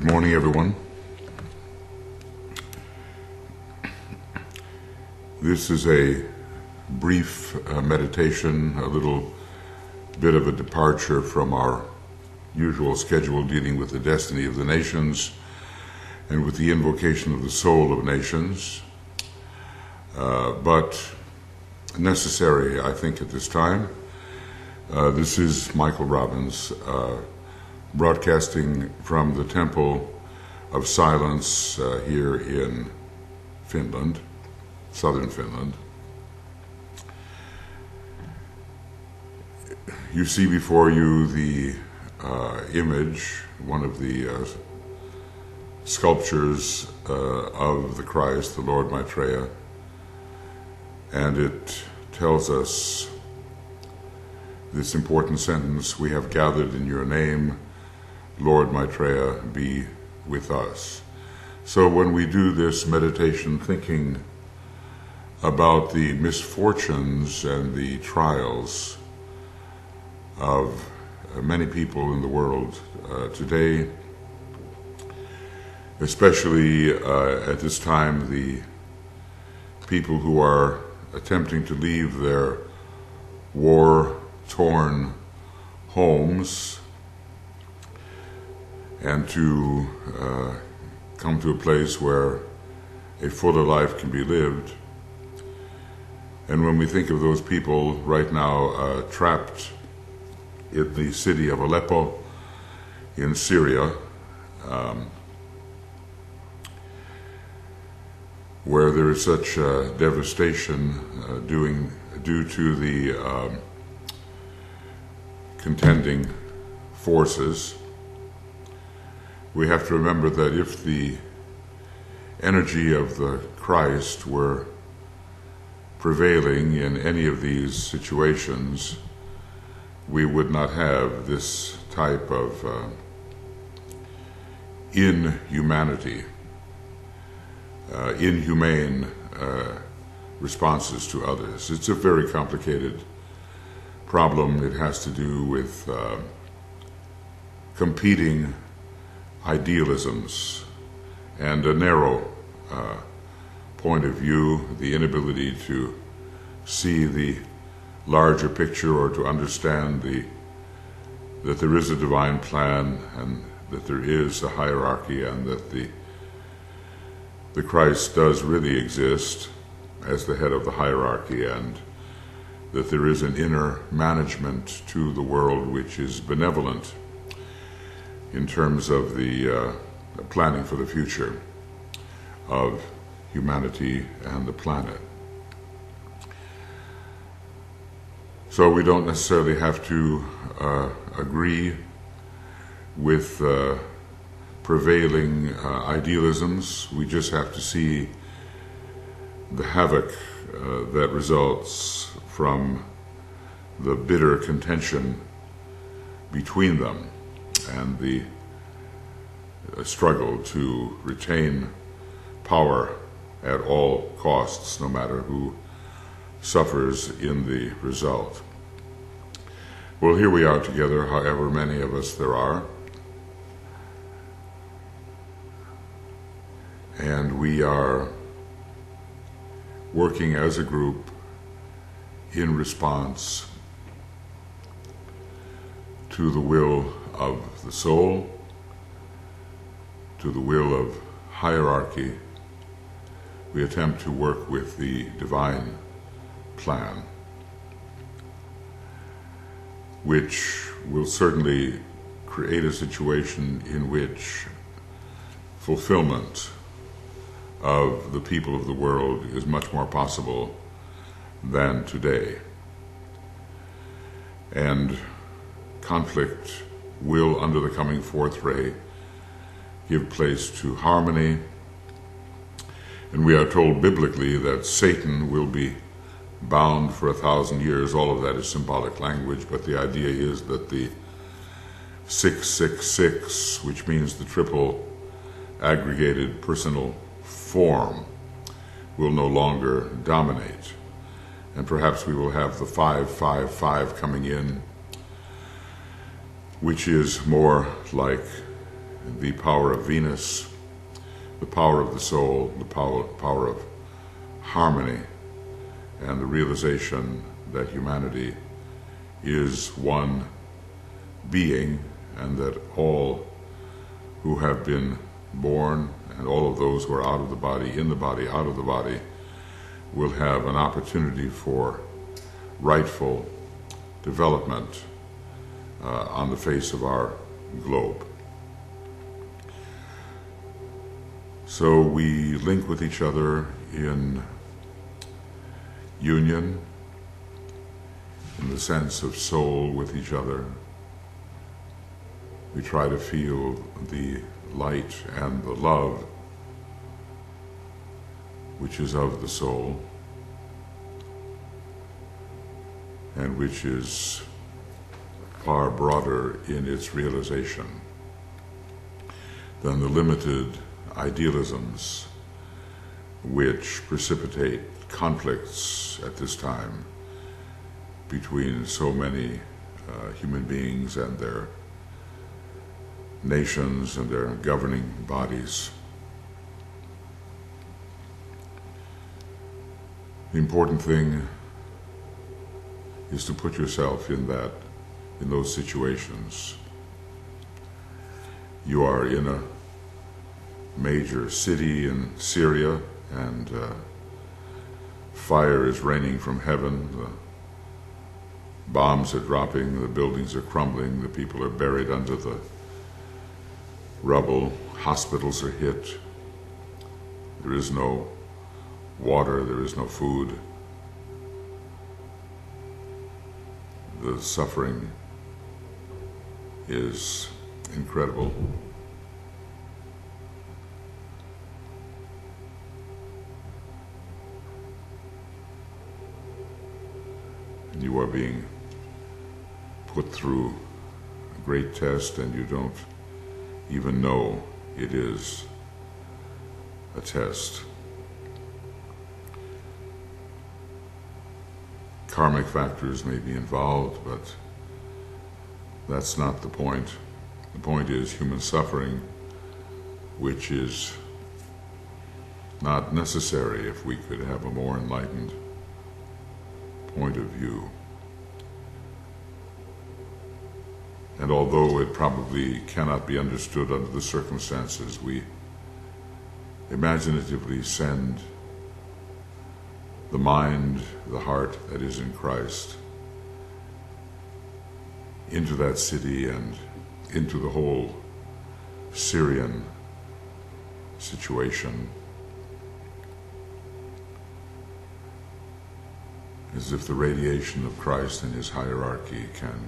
morning, everyone. This is a brief meditation, a little bit of a departure from our usual schedule dealing with the destiny of the nations and with the invocation of the soul of nations, but necessary, I think, at this time. This is Michael Robbins, broadcasting from the Temple of Silence here in Finland, southern Finland. You see before you the image, one of the sculptures of the Christ, the Lord Maitreya, and it tells us this important sentence: "We have gathered in your name, Lord Maitreya, be with us." So when we do this meditation thinking about the misfortunes and the trials of many people in the world today, especially at this time, the people who are attempting to leave their war-torn homes and to come to a place where a fuller life can be lived. And when we think of those people right now trapped in the city of Aleppo in Syria, where there is such devastation due to the contending forces, we have to remember that if the energy of the Christ were prevailing in any of these situations, we would not have this type of inhumanity, inhumane responses to others. It's a very complicated problem. It has to do with competing idealisms and a narrow point of view, the inability to see the larger picture or to understand that there is a divine plan and that there is a hierarchy and that the Christ does really exist as the head of the hierarchy, and that there is an inner management to the world which is benevolent in terms of the planning for the future of humanity and the planet. So we don't necessarily have to agree with prevailing idealisms. We just have to see the havoc that results from the bitter contention between them and the struggle to retain power at all costs, no matter who suffers in the result. Well, here we are together, however many of us there are, and we are working as a group in response to the will of the soul, to the will of hierarchy. We attempt to work with the divine plan, which will certainly create a situation in which fulfillment of the people of the world is much more possible than today. And conflict will, under the coming fourth ray, give place to harmony. And we are told biblically that Satan will be bound for 1,000 years. All of that is symbolic language, but the idea is that the 666, which means the triple aggregated personal form, will no longer dominate. And perhaps we will have the 555 coming in, which is more like the power of Venus, the power of the soul, the power of harmony, and the realization that humanity is one being, and that all who have been born and all of those who are out of the body, in the body, out of the body, will have an opportunity for rightful development on the face of our globe. So we link with each other in union, in the sense of soul with each other. We try to feel the light and the love which is of the soul, and which is far broader in its realization than the limited idealisms which precipitate conflicts at this time between so many human beings and their nations and their governing bodies. The important thing is to put yourself in those situations. You are in a major city in Syria, and fire is raining from heaven. The bombs are dropping, the buildings are crumbling, the people are buried under the rubble, hospitals are hit. There is no water, there is no food. The suffering is incredible. You are being put through a great test, and you don't even know it is a test. Karmic factors may be involved, but that's not the point. The point is human suffering, which is not necessary if we could have a more enlightened point of view. And although it probably cannot be understood under the circumstances, we imaginatively send the mind, the heart that is in Christ, into that city and into the whole Syrian situation, as if the radiation of Christ and his hierarchy can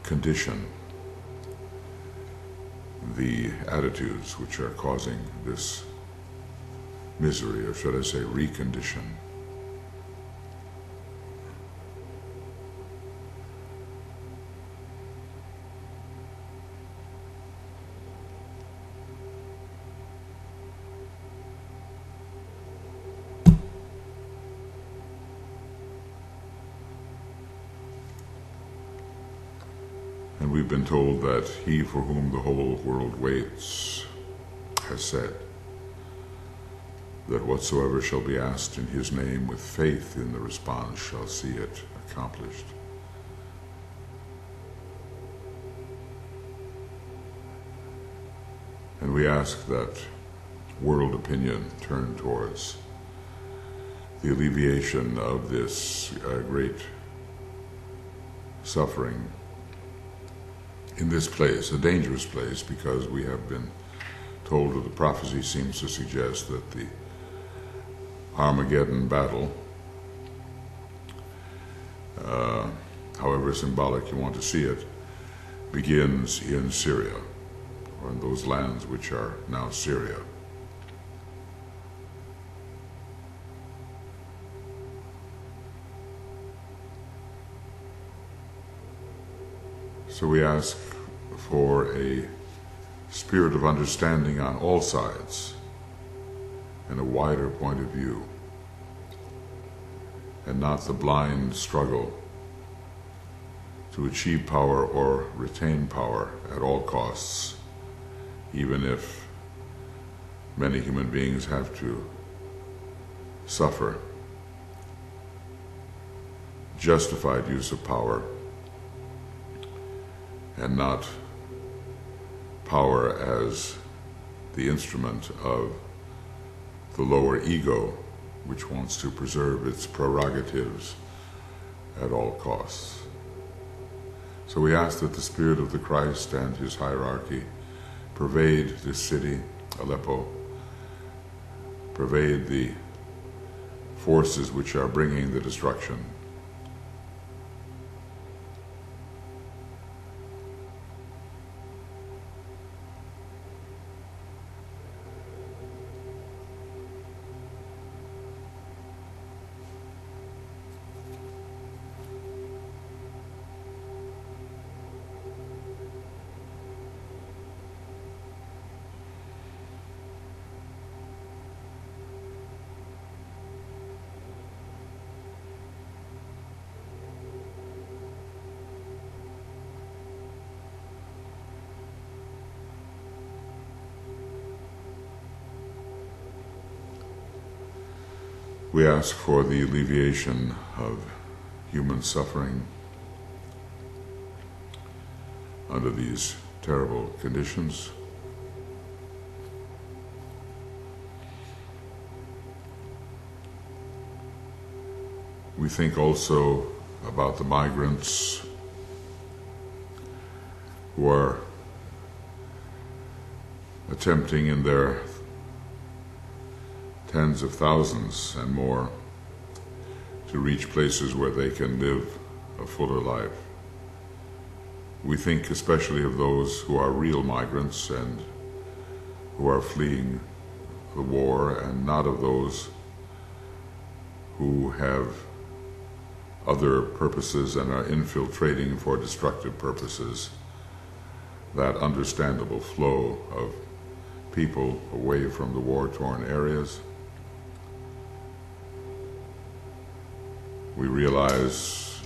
condition the attitudes which are causing this misery, or should I say recondition. And we've been told that he for whom the whole world waits has said that whatsoever shall be asked in his name with faith in the response shall see it accomplished. And we ask that world opinion turn towards the alleviation of this great suffering in this place, a dangerous place, because we have been told that the prophecy seems to suggest that the Armageddon battle, however symbolic you want to see it, begins in Syria, or in those lands which are now Syria. So we ask for a spirit of understanding on all sides and a wider point of view, and not the blind struggle to achieve power or retain power at all costs, even if many human beings have to suffer. Justified use of power, and not power as the instrument of the lower ego, which wants to preserve its prerogatives at all costs. So we ask that the Spirit of the Christ and his hierarchy pervade this city, Aleppo, pervade the forces which are bringing the destruction. We ask for the alleviation of human suffering under these terrible conditions. We think also about the migrants who are attempting in their tens of thousands and more to reach places where they can live a fuller life. We think especially of those who are real migrants and who are fleeing the war, and not of those who have other purposes and are infiltrating for destructive purposes that understandable flow of people away from the war-torn areas. We realize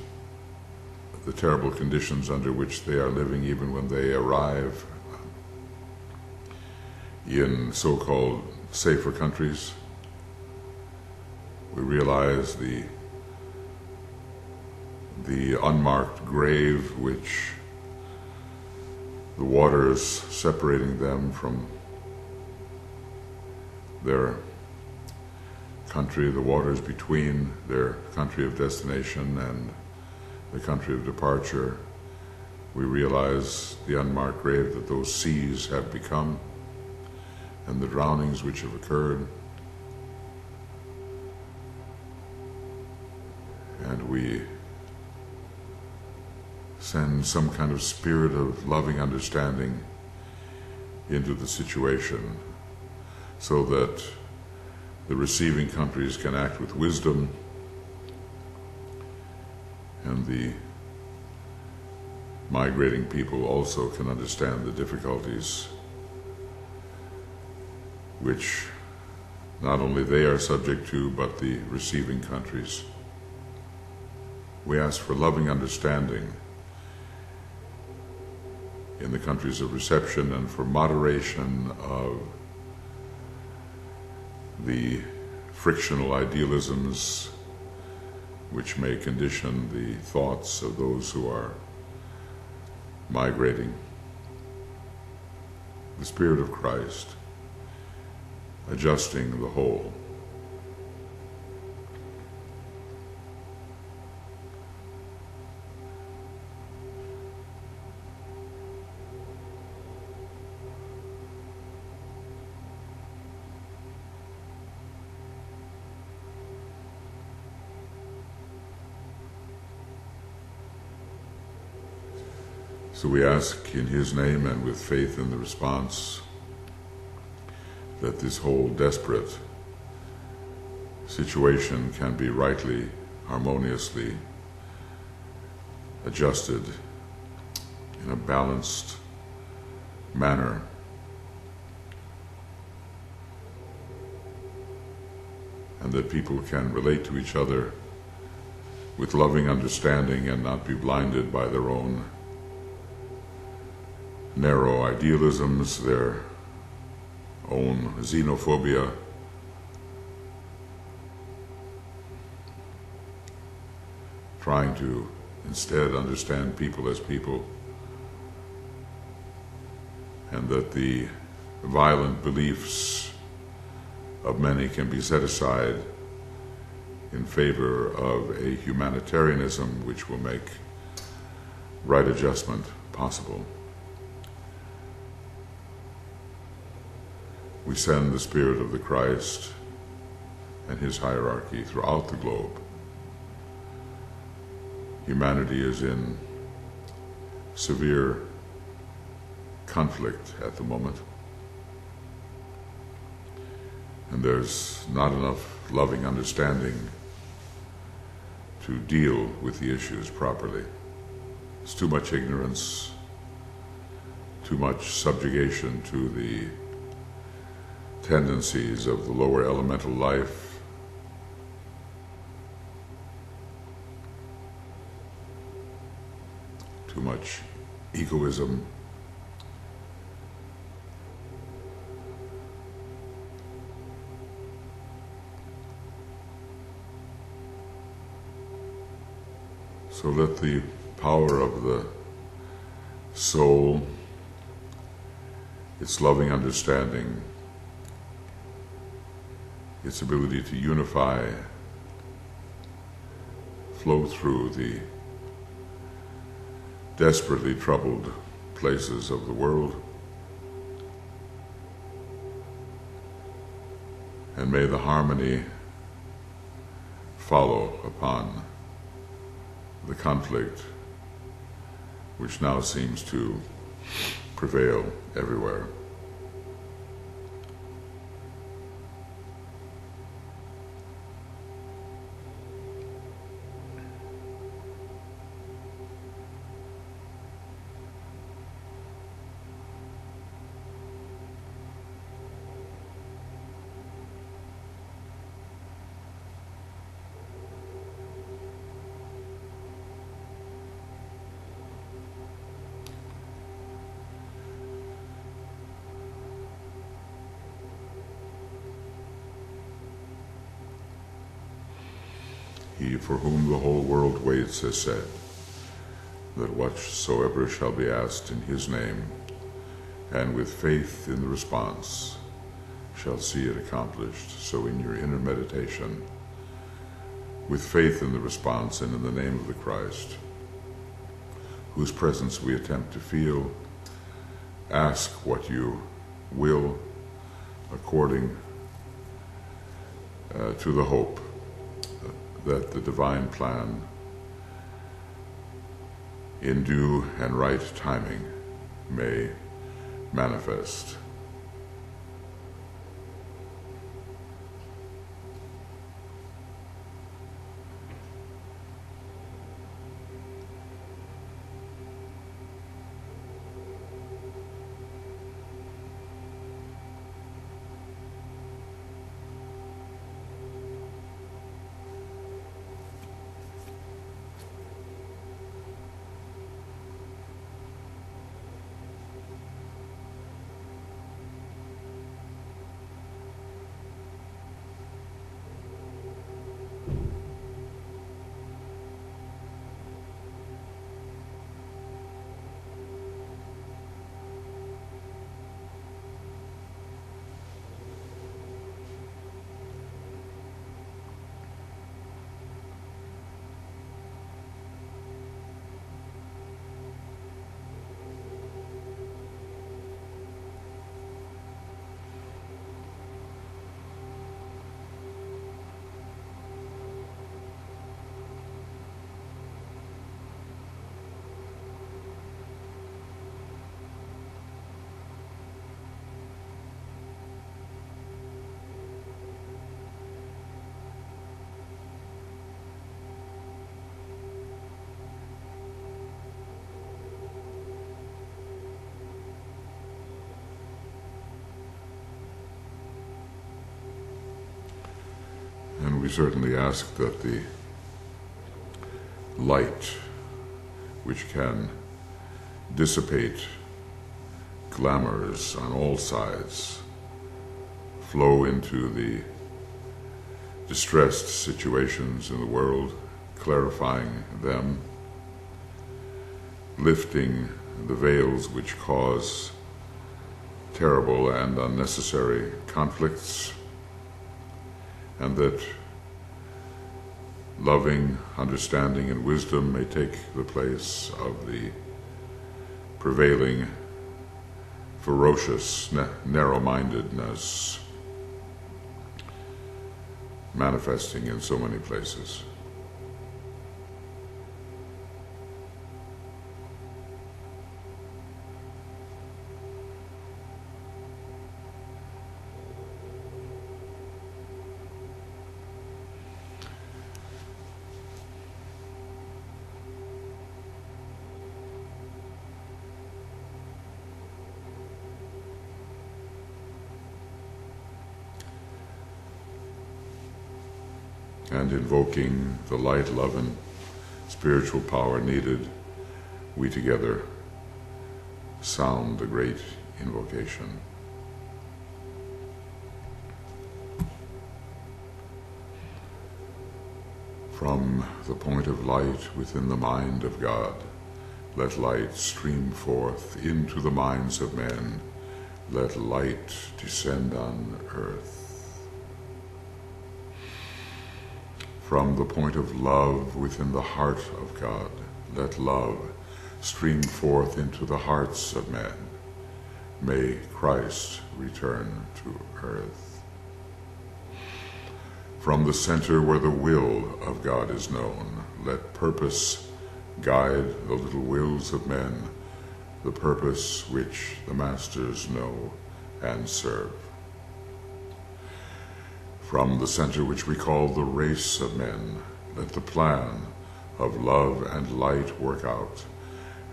the terrible conditions under which they are living even when they arrive in so-called safer countries. We realize the unmarked grave which the waters separating them from their country, the waters between their country of destination and the country of departure. We realize the unmarked grave that those seas have become and the drownings which have occurred. And we send some kind of spirit of loving understanding into the situation so that the receiving countries can act with wisdom, and the migrating people also can understand the difficulties which not only they are subject to, but the receiving countries. We ask for loving understanding in the countries of reception, and for moderation of the frictional idealisms which may condition the thoughts of those who are migrating. The Spirit of Christ adjusting the whole. So we ask in His name and with faith in the response that this whole desperate situation can be rightly, harmoniously adjusted in a balanced manner, and that people can relate to each other with loving understanding and not be blinded by their own narrow idealisms, their own xenophobia, trying to instead understand people as people, and that the violent beliefs of many can be set aside in favor of a humanitarianism which will make right adjustment possible. We send the Spirit of the Christ and His hierarchy throughout the globe. Humanity is in severe conflict at the moment, and there's not enough loving understanding to deal with the issues properly. There's too much ignorance, too much subjugation to the tendencies of the lower elemental life, too much egoism, so let the power of the soul, its loving understanding, its ability to unify, flow through the desperately troubled places of the world, and may the harmony follow upon the conflict which now seems to prevail everywhere. He for whom the whole world waits has said that whatsoever shall be asked in His name, and with faith in the response, shall see it accomplished. So in your inner meditation, with faith in the response and in the name of the Christ, whose presence we attempt to feel, ask what you will according to the hope that the divine plan in due and right timing may manifest. And we certainly ask that the light which can dissipate glamours on all sides, flow into the distressed situations in the world, clarifying them, lifting the veils which cause terrible and unnecessary conflicts, and that loving understanding and wisdom may take the place of the prevailing ferocious narrow-mindedness manifesting in so many places. And invoking the light, love, and spiritual power needed, we together sound the great invocation. From the point of light within the mind of God, let light stream forth into the minds of men. Let light descend on earth. From the point of love within the heart of God, let love stream forth into the hearts of men. May Christ return to earth. From the center where the will of God is known, let purpose guide the little wills of men, the purpose which the masters know and serve. From the center which we call the race of men, let the plan of love and light work out,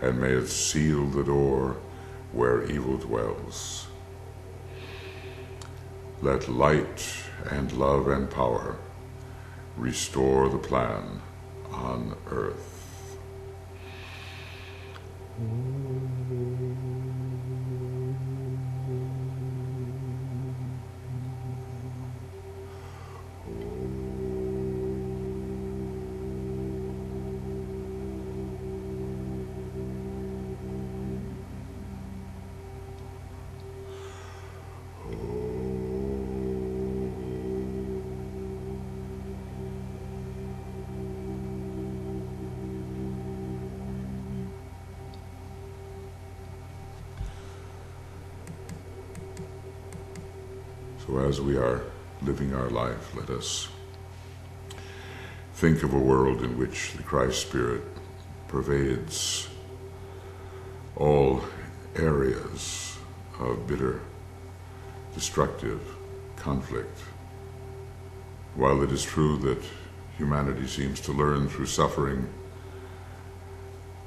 and may it seal the door where evil dwells. Let light and love and power restore the plan on earth. So as we are living our life, let us think of a world in which the Christ Spirit pervades all areas of bitter, destructive conflict. While it is true that humanity seems to learn through suffering,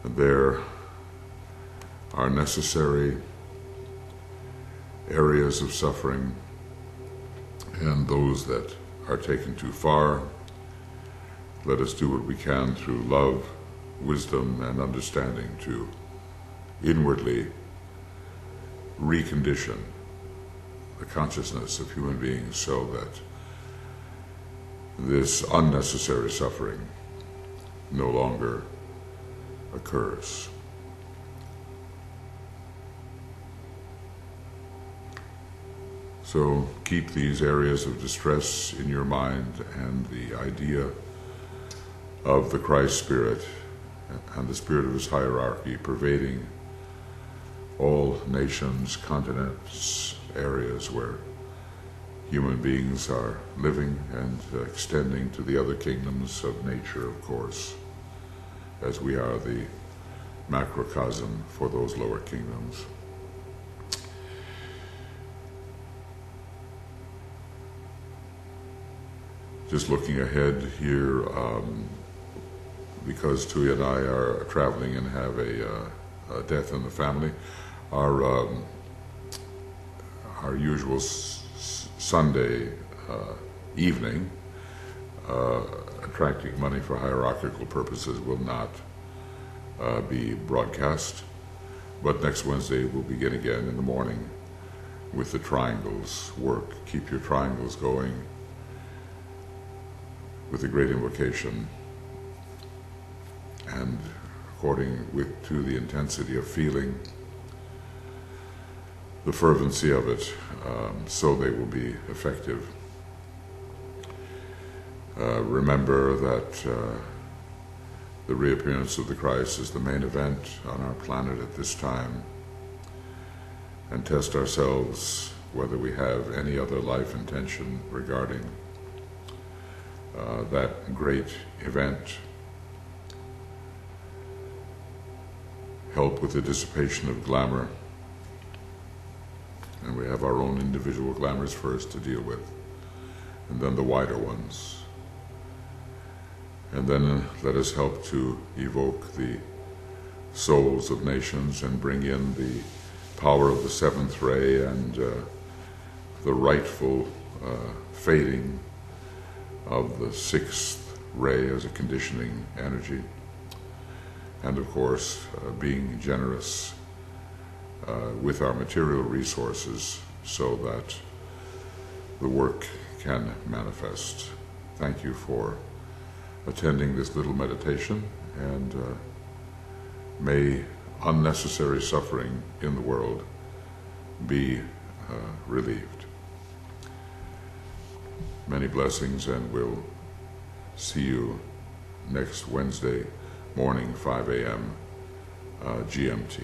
there are necessary areas of suffering and those that are taken too far. Let us do what we can through love, wisdom, and understanding to inwardly recondition the consciousness of human beings so that this unnecessary suffering no longer occurs. So keep these areas of distress in your mind and the idea of the Christ Spirit and the spirit of his hierarchy pervading all nations, continents, areas where human beings are living, and extending to the other kingdoms of nature, of course, as we are the macrocosm for those lower kingdoms. Just looking ahead here, because Tuya and I are traveling and have a death in the family, our usual Sunday evening attracting money for hierarchical purposes will not be broadcast. But next Wednesday we'll begin again in the morning with the triangles work. Keep your triangles going with a great invocation, and according to the intensity of feeling, the fervency of it, so they will be effective. Remember that the reappearance of the Christ is the main event on our planet at this time, and test ourselves whether we have any other life intention regarding that great event. Help with the dissipation of glamour, and we have our own individual glamours first to deal with, and then the wider ones. And then let us help to evoke the souls of nations and bring in the power of the seventh ray and the rightful fading of the sixth ray as a conditioning energy. And of course, being generous with our material resources so that the work can manifest. Thank you for attending this little meditation, and may unnecessary suffering in the world be relieved. Many blessings, and we'll see you next Wednesday morning, 5 a.m. GMT.